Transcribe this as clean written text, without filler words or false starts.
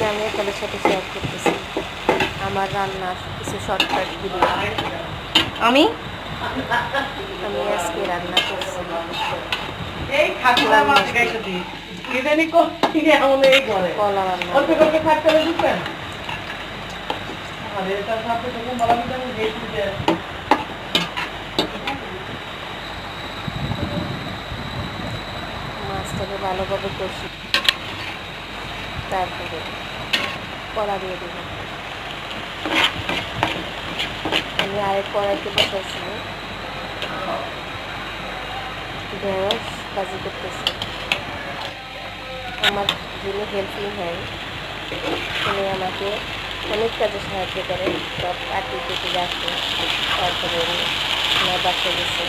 আমি আপনাদের সাথে শেয়ার করতেছি আমার রান্নার কিছু শর্টকাট ভিডিও। আমি আমি আজকে রান্না করছি কলা রান্না। মাছটাকে ভালোভাবে কষি, তারপরে কলা দিয়ে দেব। আমি আরেক কড়াইতে বসাইছি, ঢেঁড়স ভাজি করতেছি। আমার যিনি হেল্পিং হ্যান্ড, তিনি আমাকে অনেক কাজে সাহায্য করে, সব কাটি কেটে রাখে, তারপরে আমার বাচ্চা গেছে।